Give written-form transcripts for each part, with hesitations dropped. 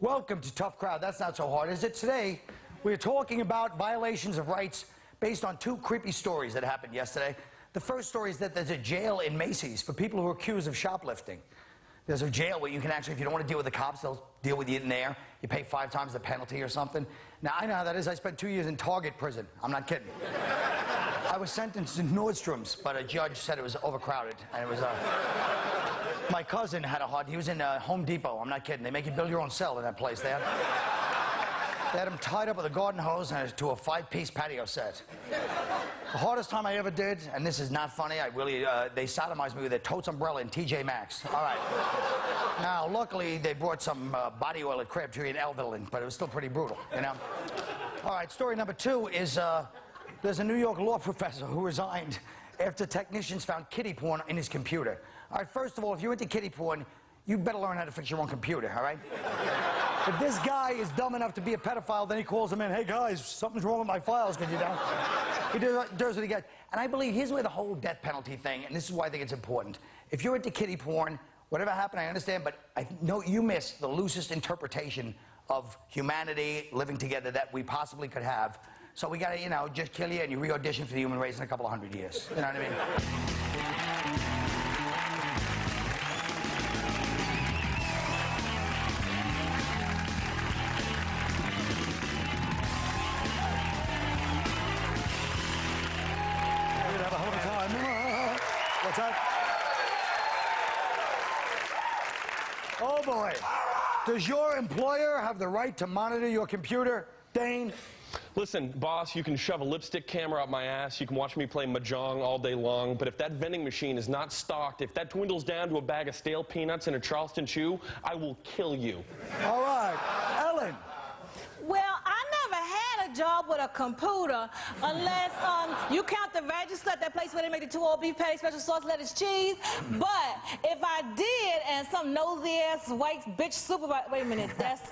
Welcome to Tough Crowd. That's not so hard, is it? Today, we're talking about violations of rights based on two creepy stories that happened yesterday. The first story is that there's a jail in Macy's for people who are accused of shoplifting. There's a jail where you can actually, if you don't want to deal with the cops, they'll deal with you in there. You pay 5 times the penalty or something. Now, I know how that is. I spent 2 years in Target prison. I'm not kidding. I was sentenced in Nordstrom's, but a judge said it was overcrowded. And it was, my cousin had he was in Home Depot. I'm not kidding. They make you build your own cell in that place. They had him tied up with a garden hose and to a 5-piece patio set. The hardest time I ever did, and this is not funny, they sodomized me with a Totes umbrella in TJ Maxx. All right. Now, luckily, they brought some body oil at Crabtree and Evelyn, but it was still pretty brutal, you know? All right, story number 2 is there's a New York law professor who resigned after technicians found kiddie porn in his computer. All right, first of all, if you're into kiddie porn, you better learn how to fix your own computer, all right? If this guy is dumb enough to be a pedophile, then he calls them in, hey guys, something's wrong with my files, could you know? He does what he gets. And I believe, here's where the whole death penalty thing, and this is why I think it's important. If you're into kiddie porn, whatever happened, I understand, but I know you missed the loosest interpretation of humanity living together that we possibly could have. So we gotta, you know, just kill you and you re-audition for the human race in a couple of 100 years. You know what I mean? What's that? Oh boy. Does your employer have the right to monitor your computer, Dane? Listen, boss, you can shove a lipstick camera up my ass, you can watch me play mahjong all day long, but if that vending machine is not stocked, if that dwindles down to a bag of stale peanuts and a Charleston chew, I will kill you. All right. Ellen. Well, I never had a job with a computer unless you count the register at that place where they make the 2 old beef patties, special sauce, lettuce, cheese. But if I did and some nosy-ass white bitch supervisor, wait a minute, that's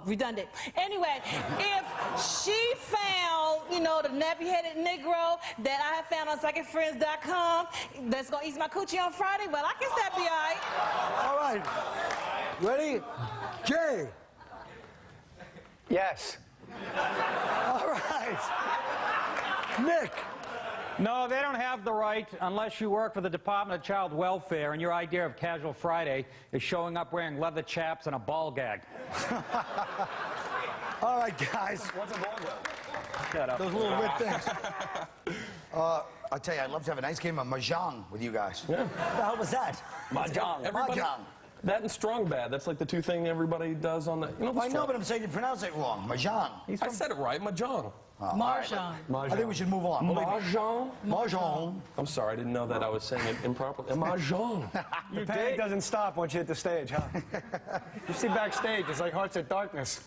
redundant. Anyway, if she found, you know, the nappy-headed Negro that I have found on psychicfriends.com that's going to eat my coochie on Friday, well, I guess that'd be all right. All right. Ready? Jay. Yes. All right. Nick. No, they don't have the right unless you work for the Department of Child Welfare and your idea of Casual Friday is showing up wearing leather chaps and a ball gag. All right, guys. What's a ball gag? Shut up. Those little weird things. I'll tell you, I'd love to have a nice game of mahjong with you guys. Yeah. What the hell was that? Mahjong. Mahjong. That and strong bad. That's like the 2 things everybody does on the. You know, I know, but I'm saying you pronounce it wrong. Mahjong. I said it right. Mahjong. Mahjong. I think we should move on. Mahjong. Mahjong. I'm sorry, I didn't know that I was saying it improperly. Mahjong. Your panic doesn't stop once you hit the stage, huh? You see backstage, it's like Hearts at Darkness.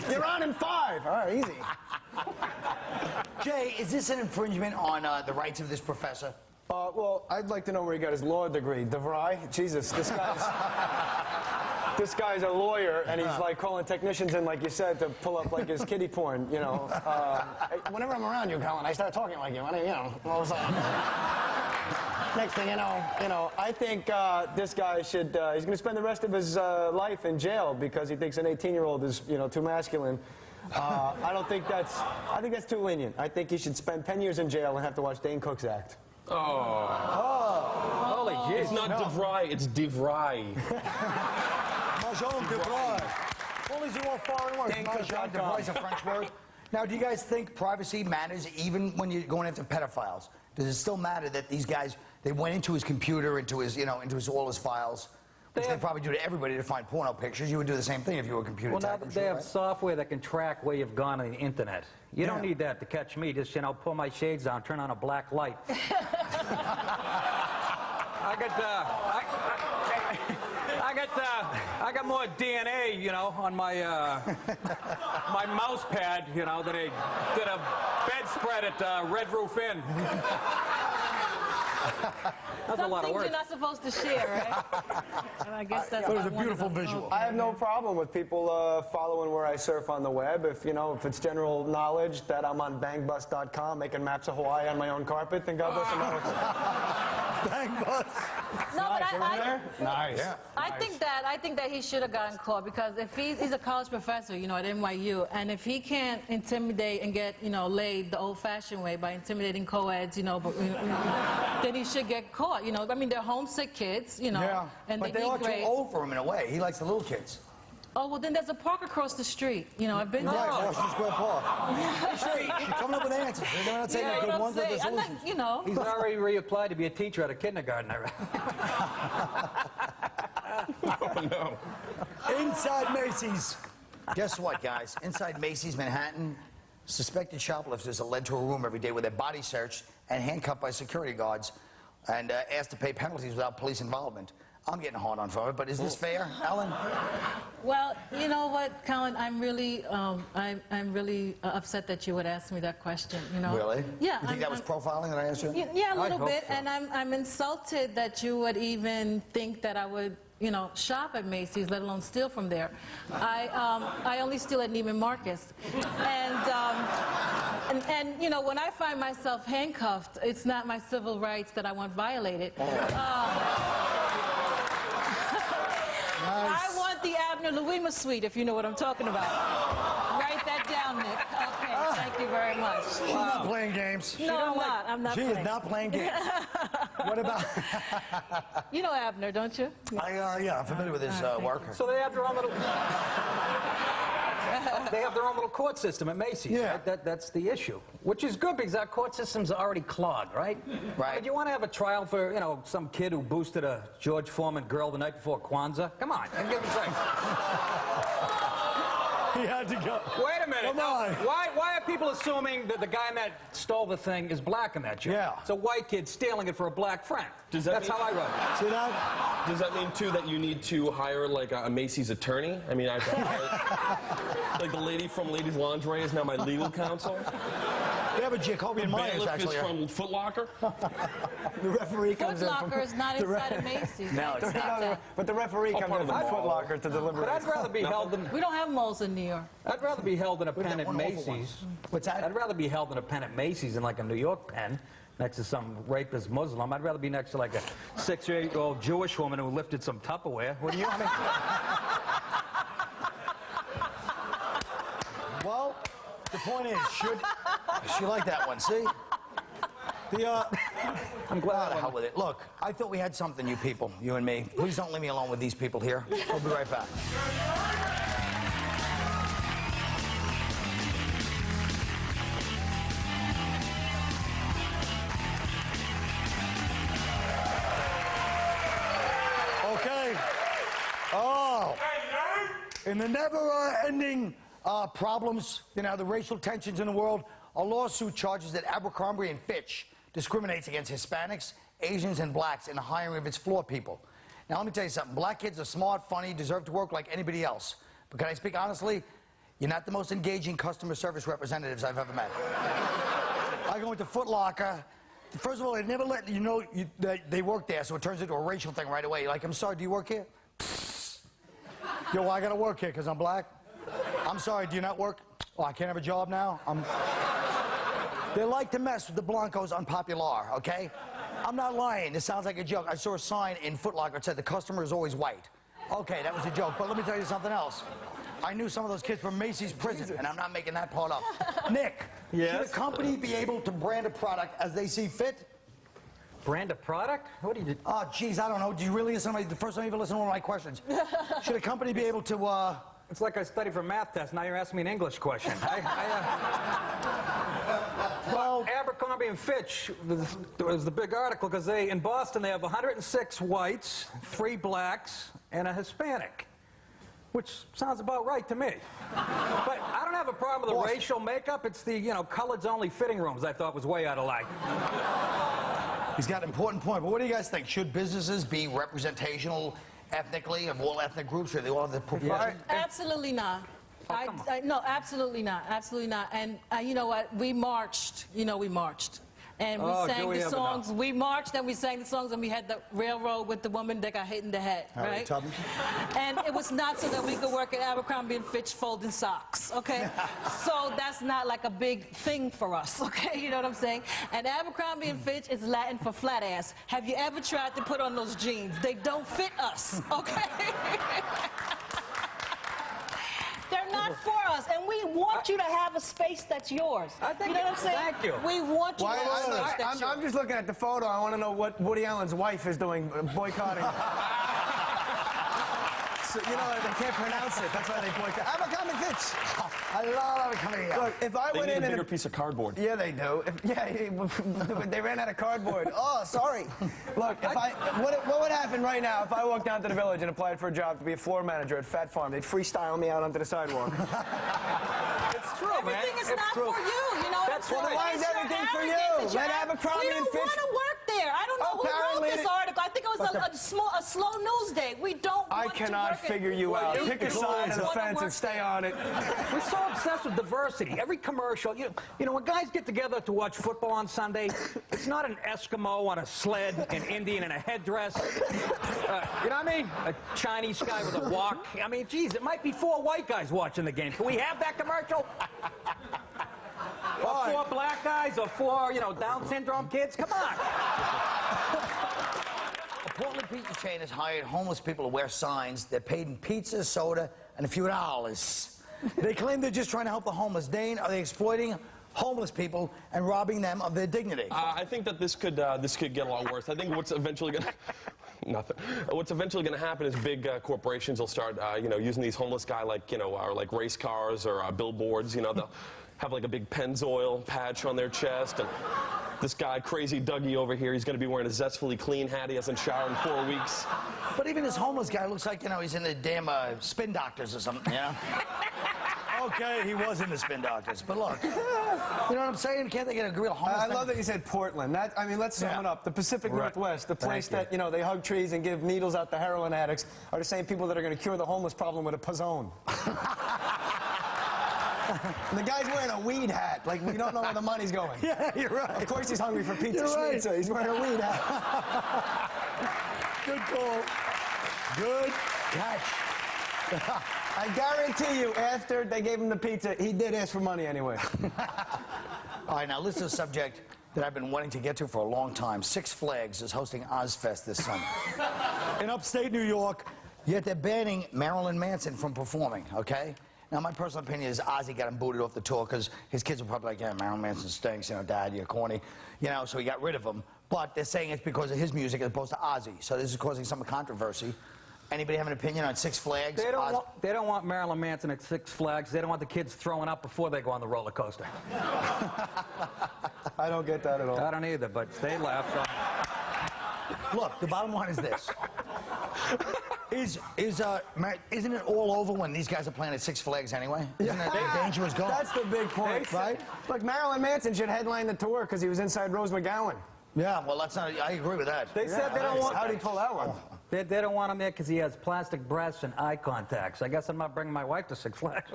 You're on in 5. All right, easy. Jay, is this an infringement on the rights of this professor? Well, I'd like to know where he got his law degree. DeVry? Jesus, this guy's a lawyer, and he's like calling technicians in, like you said, to pull up like his kiddie porn, you know. Whenever I'm around you, Colin, I start talking like you. I mean, you know, all of a sudden. Next thing you know, I think this guy should, he's going to spend the rest of his life in jail because he thinks an 18-year-old is, you know, too masculine. I think that's too lenient. I think he should spend 10 years in jail and have to watch Dane Cook's act. Oh. Holy jeez. It's not DeVry, it's DeVry. Mahjong DeVry. All these are all foreign words. Mahjong DeVry is a French word. Now, do you guys think privacy matters even when you're going after pedophiles? Does it still matter that these guys, they went into his computer, into his, you know, all his files? Which they probably do to everybody to find porno pictures. You would do the same thing if you were a computer tech. Well, now they have software that can track where you've gone on the internet. You don't need that to catch me. Just, you know, pull my shades down, turn on a black light. I got more DNA, you know, on my my mouse pad, you know, than a bedspread at Red Roof Inn. That's a lot of work. You're not supposed to share, right? And I guess that's. It was a beautiful visual. I have no problem with people following where I surf on the web. If you know, if it's general knowledge that I'm on bangbus.com making maps of Hawaii on my own carpet, then God bless America. Bangbus. No, but Nice. Yeah. I think that he should have gotten caught, because if he's a college professor, you know, at NYU, and if he can't intimidate and get, you know, laid the old-fashioned way by intimidating co-eds, you know, then he should get caught. You know, I mean, they're homesick kids, you know, Yeah, and but they they are eat too great. old for him in a way. He likes the little kids. Oh, well, then there's a park across the street. You know, I've been there. Right, Washington Square Park. She's coming up with answers. They're not saying Yeah, the what good I'm ones or the saying. I'm not, solutions. you know. He's already reapplied to be a teacher at a kindergarten. Oh, no. Inside Macy's. Guess what, guys? Inside Macy's, Manhattan, suspected shoplifters are led to a room every day where they're body searched and handcuffed by security guards and asked to pay penalties without police involvement. I'm getting hard on for it, but is this fair, Ellen? Well, you know what, Colin? I'm really upset that you would ask me that question. You know. Really? Yeah. You think that was profiling that I asked you? Yeah, a little hope bit, so. and I'm insulted that you would even think that I would, you know, shop at Macy's, let alone steal from there. I only steal at Neiman Marcus, and you know, when I find myself handcuffed, it's not my civil rights that I want violated. I want the Abner Louima suite, if you know what I'm talking about. Write that down, Nick. Okay, thank you very much. She's not playing games. No, I'm not. I'm not She playing. is not playing games. What about... You know Abner, don't you? Yeah, I'm familiar with his work. So they have their own little... They have their own little court system at Macy's, Yeah. right? That's the issue. Which is good, because our court systems are already clogged, right? Right. But you want to have a trial for, you know, some kid who boosted a George Foreman girl the night before Kwanzaa? Come on, and give him a second. He had to go. Wait a minute. Come Now, on. why are people assuming that the guy that stole the thing is black in that joke? Yeah. It's a white kid stealing it for a black friend. Does that That's mean- how I run it. See that? Does that mean, too, that you need to hire, like, a Macy's attorney? I mean, like, the lady from Ladies Lingerie is now my legal counsel. They have a Jacobian Myers, Bailiff actually. is from Foot Locker. The referee Foot comes in from... Locker is not inside of Macy's. No, it's not. But the referee comes part in of the from Foot mall. Locker to deliver But I'd rather be held in... We don't have malls in New York. I'd rather be held in a pen got at one awful one. Macy's. What's that? I'd rather be held in a pen at Macy's than like a New York pen next to some rapist Muslim. I'd rather be next to like a 6 or 8-year-old Jewish woman who lifted some Tupperware. Wouldn't you? I mean, Well, the point is, should she like that one? See? I'm glad. The hell with it. Look, I thought we had something, you people, you and me. Please don't leave me alone with these people here. We'll be right back. Okay. Oh. In the never-ending problems, you know, the racial tensions in the world, a lawsuit charges that Abercrombie & Fitch discriminates against Hispanics, Asians, and blacks in the hiring of its floor people. Now, let me tell you something. Black kids are smart, funny, deserve to work like anybody else. But can I speak honestly? You're not the most engaging customer service representatives I've ever met. I go into Foot Locker. First of all, they never let you know that they work there, so it turns into a racial thing right away. You're like, I'm sorry, do you work here? Yo, I gotta work here because I'm black. I'm sorry, do you not work? Oh, I can't have a job now? They like to mess with the Blancos unpopular, okay? I'm not lying. This sounds like a joke. I saw a sign in Foot Locker that said the customer is always white. Okay, that was a joke, but let me tell you something else. I knew some of those kids from Macy's prison, and I'm not making that part up. Nick, Yes? should a company be able to brand a product as they see fit? Brand a product? What do you do? Oh, geez, I don't know. Do you really listen to me? The first time you ever listen to one of my questions. Should a company be able to, It's like I studied for a math test. Now you're asking me an English question. Well, Abercrombie & Fitch was the big article because in Boston, they have 106 whites, 3 blacks, and a Hispanic, which sounds about right to me. But I don't have a problem with the racial makeup. It's the, you know, coloreds-only fitting rooms I thought was way out of line. He's got an important point, but what do you guys think? Should businesses be representational ethnically of all ethnic groups? Should they all have the proportion? Absolutely not. No, absolutely not. Absolutely not. And you know what? We marched. You know, we marched. And we sang the songs. We marched and we sang the songs, and we had the railroad with the woman that got hit in the head, right? And it was not so that we could work at Abercrombie & Fitch folding socks, okay? So that's not like a big thing for us, okay? You know what I'm saying? And Abercrombie & Fitch is Latin for flat ass. Have you ever tried to put on those jeans? They don't fit us, okay? They're not for us, and we want you to have a space that's yours. You know what I'm saying? Thank you. We want you to have a space that's yours. I'm just looking at the photo. I want to know what Woody Allen's wife is doing, boycotting. So, you know, they can't pronounce it. That's why they boycott. Abercrombie & Fitch. I love coming here. Look, if I They went need in a and bigger piece of cardboard. yeah, they do. They ran out of cardboard. Oh, sorry. Look, what would happen right now if I walked down to the village and applied for a job to be a floor manager at Fat Farm? They'd freestyle me out onto the sidewalk. It's true, man. Everything is It's not true. for you. You know what I'm saying? Well, why is It's everything for arrogance you? that you're Let Abercrombie We don't & Fitch- want to work there. I don't know who wrote Apparently this article. I think it was a slow news day. We don't I want to cannot work figure you out. We Pick a don't side of the wanna fence work and stay there. on it. We're so obsessed with diversity. Every commercial, you know, when guys get together to watch football on Sunday, it's not an Eskimo on a sled, an Indian in a headdress. You know what I mean? A Chinese guy with a wok. I mean, geez, it might be 4 white guys watching the game. Can we have that commercial? Or 4 black guys, or 4, you know, Down syndrome kids? Come on. A Portland pizza chain has hired homeless people to wear signs. They're paid in pizza, soda, and a few dollars. They claim they're just trying to help the homeless. Dane, are they exploiting homeless people and robbing them of their dignity? I think that this could get a lot worse. I think what's eventually going to nothing. What's eventually going to happen is big corporations will start, you know, using these homeless guys like, you know, or like race cars or billboards. You know, they'll have like a big Pennzoil patch on their chest, and this guy, Crazy Dougie over here, he's going to be wearing a zestfully clean hat. He hasn't showered in 4 weeks. But even this homeless guy looks like, you know, he's in the damn Spin Doctors or something, you know? Okay, he was in the Spin Doctors, but look, you know what I'm saying? Can't they get a real homeless I thing? love that you said Portland. I mean, let's sum it up. The Pacific Northwest, the place that, you know, they hug trees and give needles out to heroin addicts, are the same people that are going to cure the homeless problem with a Pizzone. And the guy's wearing a weed hat. Like, we don't know where the money's going. Yeah, you're right. Of course he's hungry for pizza schnitzel. He's wearing a weed hat. Good call. Good catch. I guarantee you, after they gave him the pizza, he did ask for money anyway. All right, now this is a subject that I've been wanting to get to for a long time. Six Flags is hosting Ozfest this summer in upstate New York, yet they're banning Marilyn Manson from performing, okay? Now, my personal opinion is Ozzy got him booted off the tour because his kids were probably like, yeah, Marilyn Manson stinks, you know, Dad, you're corny, you know, so he got rid of him. But they're saying it's because of his music as opposed to Ozzy, so this is causing some controversy. Anybody have an opinion on Six Flags? They don't want Marilyn Manson at Six Flags. They don't want the kids throwing up before they go on the roller coaster. I don't get that at all. I don't either, but they laughed. Look, the bottom line is this. Isn't it all over when these guys are playing at Six Flags anyway? Isn't that the danger is gone? That's the big point, right? Like, Marilyn Manson should headline the tour because he was inside Rose McGowan. Yeah, well, that's not. I agree with that. They said they don't want. How did he pull that one? They don't want him there because he has plastic breasts and eye contacts. I guess I'm not bringing my wife to Six Flags.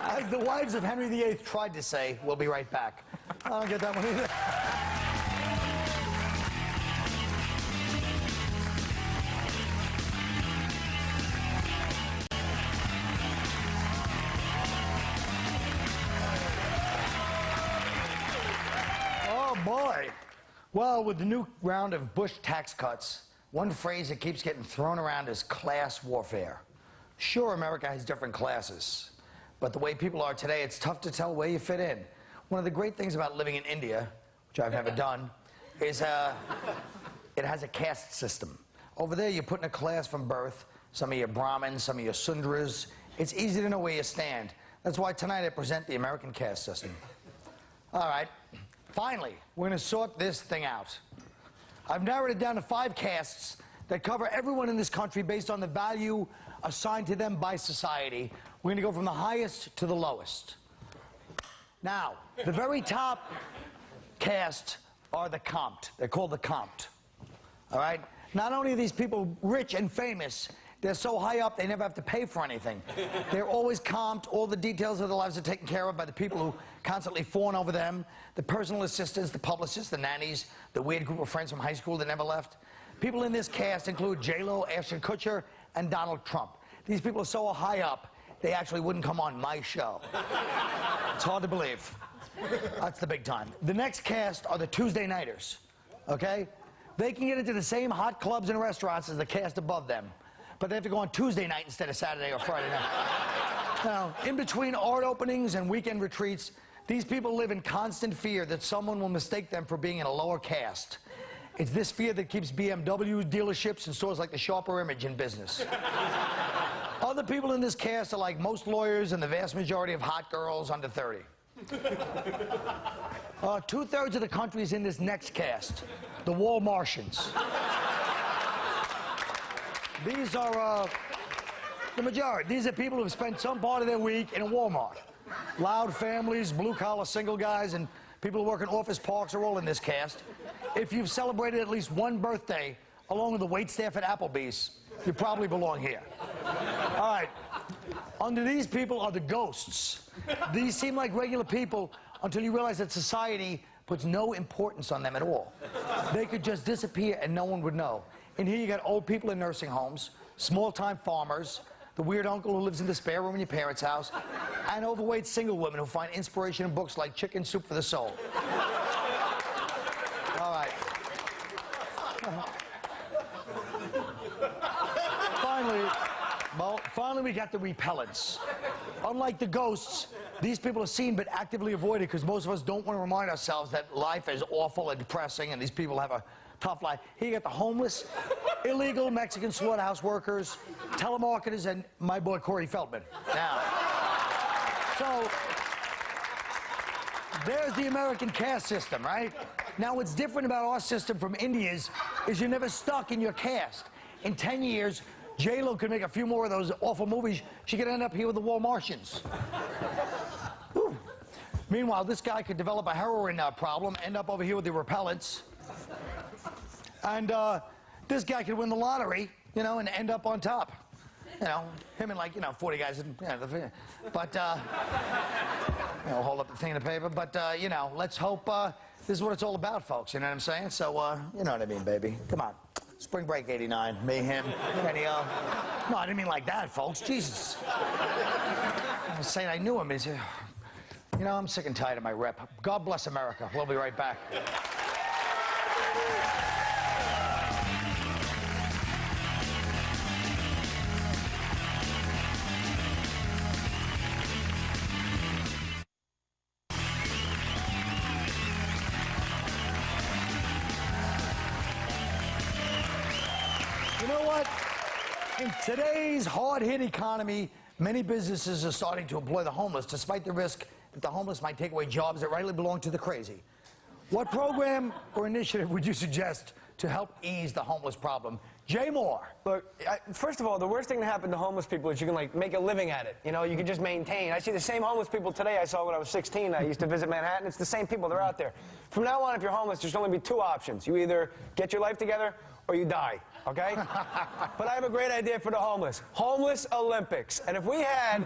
As the wives of Henry VIII tried to say, we'll be right back. I don't get that one either. Oh, boy. Well, with the new round of Bush tax cuts, one phrase that keeps getting thrown around is class warfare. Sure, America has different classes, but the way people are today, it's tough to tell where you fit in. One of the great things about living in India, which I've never done, is it has a caste system. Over there, you're put in a class from birth. Some of you are Brahmins, some of you are Sundras. It's easy to know where you stand. That's why tonight I present the American caste system. All right. Finally, we're going to sort this thing out. I've narrowed it down to 5 castes that cover everyone in this country based on the value assigned to them by society. We're going to go from the highest to the lowest. Now, the very top caste are the Comte. They're called the Comte. All right? Not only are these people rich and famous, They're so high up, they never have to pay for anything. They're always comped. All the details of their lives are taken care of by the people who constantly fawn over them, the personal assistants, the publicists, the nannies, the weird group of friends from high school that never left. People in this cast include J-Lo, Ashton Kutcher, and Donald Trump. These people are so high up, they actually wouldn't come on my show. It's hard to believe. That's the big time. The next cast are the Tuesday Nighters, okay? They can get into the same hot clubs and restaurants as the cast above them, but they have to go on Tuesday night instead of Saturday or Friday night. Now, in between art openings and weekend retreats, these people live in constant fear that someone will mistake them for being in a lower caste. It's this fear that keeps BMW dealerships and stores like the Sharper Image in business. Other people in this cast are like most lawyers and the vast majority of hot girls under 30. 2/3 of the country is in this next cast, the Walmartians. These are the majority. These are people who have spent some part of their week in a Walmart. Loud families, blue-collar single guys, and people who work in office parks are all in this cast. If you've celebrated at least one birthday along with the waitstaff at Applebee's, you probably belong here. All right. Under these people are the ghosts. These seem like regular people until you realize that society puts no importance on them at all. They could just disappear and no one would know. And here you got old people in nursing homes, small-time farmers, the weird uncle who lives in the spare room in your parents' house, and overweight single women who find inspiration in books like Chicken Soup for the Soul. All right. Finally, we got the repellents. Unlike the ghosts, these people are seen but actively avoided because most of us don't want to remind ourselves that life is awful and depressing and these people have a tough life. Here you got the homeless, illegal Mexican slaughterhouse workers, telemarketers, and my boy Corey Feldman. Now, so there's the American caste system, right? Now, what's different about our system from India's is you're never stuck in your caste. In 10 years, J-Lo could make a few more of those awful movies. She could end up here with the Walmartians. Meanwhile, this guy could develop a heroin problem, end up over here with the repellents. And this guy could win the lottery, you know, and end up on top. You know, him and like, 40 guys. But, hold up the thing in the paper. But, let's hope this is what it's all about, folks. You know what I'm saying? So, you know what I mean, baby. Come on. Spring Break '89, me, him, Kenny O. No, I didn't mean like that, folks. Jesus. I was saying I knew him. He's, I'm sick and tired of my rep. God bless America. We'll be right back. You know what? In today's hard-hit economy, many businesses are starting to employ the homeless, despite the risk that the homeless might take away jobs that rightly belong to the crazy. What program or initiative would you suggest to help ease the homeless problem? Jay Mohr. Look, first of all, the worst thing to happen to homeless people is you can, make a living at it. You can just maintain. I see the same homeless people today I saw when I was 16. I used to visit Manhattan. It's the same people. They're out there. From now on, if you're homeless, there's only be two options. You either get your life together or you die. Okay? But I have a great idea for the homeless. Homeless Olympics. And if we had...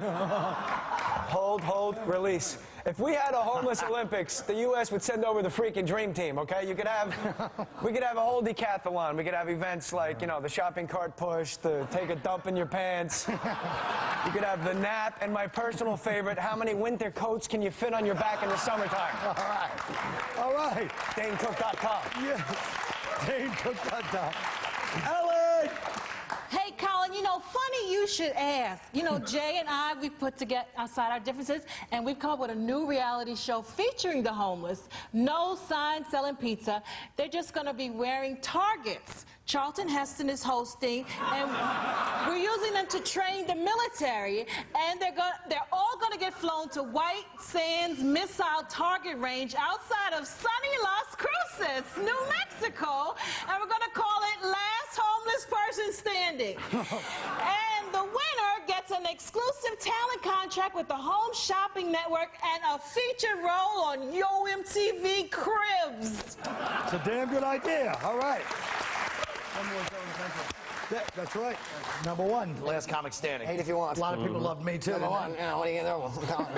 Hold, release. If we had a homeless Olympics, the U.S. would send over the freaking dream team, okay? We could have a whole decathlon. We could have events like, the shopping cart push, the take a dump in your pants. You could have the nap, and my personal favorite, how many winter coats can you fit on your back in the summertime? All right. DaneCook.com. Yeah. DaneCook.com. Ellen! Hey, Colin, funny you should ask. Jay and I, we've put together aside our differences, and we've come up with a new reality show featuring the homeless. No sign selling pizza. They're just going to be wearing Targets. Charlton Heston is hosting, and we're using them to train the military, and they're all going to get flown to White Sands Missile Target Range outside of sunny Las Cruces, New Mexico, and we're going to call it Last Homeless Person Standing. And the winner gets an exclusive talent contract with the Home Shopping Network and a featured role on Yo MTV Cribs. It's a damn good idea. All right. That's right. Number one, last comic standing. Hate if you want. A lot of people loved me too. Number one, you know, what are you gonna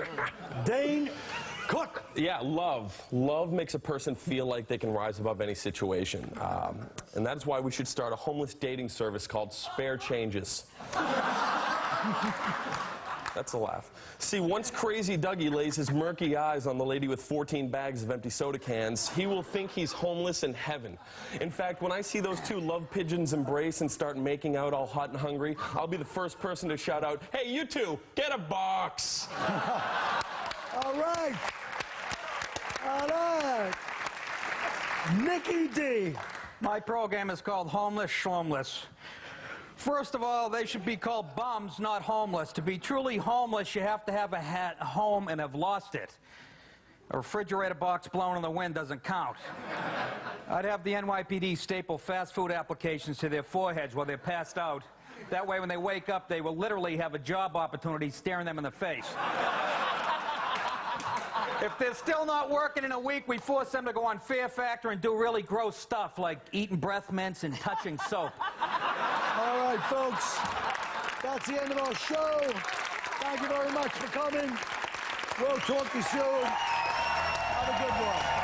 do? Dane Cook. Yeah, love. Love makes a person feel like they can rise above any situation. And that is why we should start a homeless dating service called Spare Changes. That's a laugh. See, once Crazy Dougie lays his murky eyes on the lady with 14 bags of empty soda cans, he will think he's homeless in heaven. In fact, when I see those two love pigeons embrace and start making out all hot and hungry, I'll be the first person to shout out, "Hey, you two, get a box!" All right. All right. Nicky D. My program is called Homeless Schlumless. First of all, they should be called bums, not homeless. To be truly homeless, you have to have a home and have lost it. A refrigerator box blown in the wind doesn't count. I'd have the NYPD staple fast food applications to their foreheads while they're passed out. That way, when they wake up, they will literally have a job opportunity staring them in the face. If they're still not working in a week, we force them to go on Fear Factor and do really gross stuff like eating breath mints and touching soap. All right, folks. That's the end of our show. Thank you very much for coming. We'll talk to you soon. Have a good one.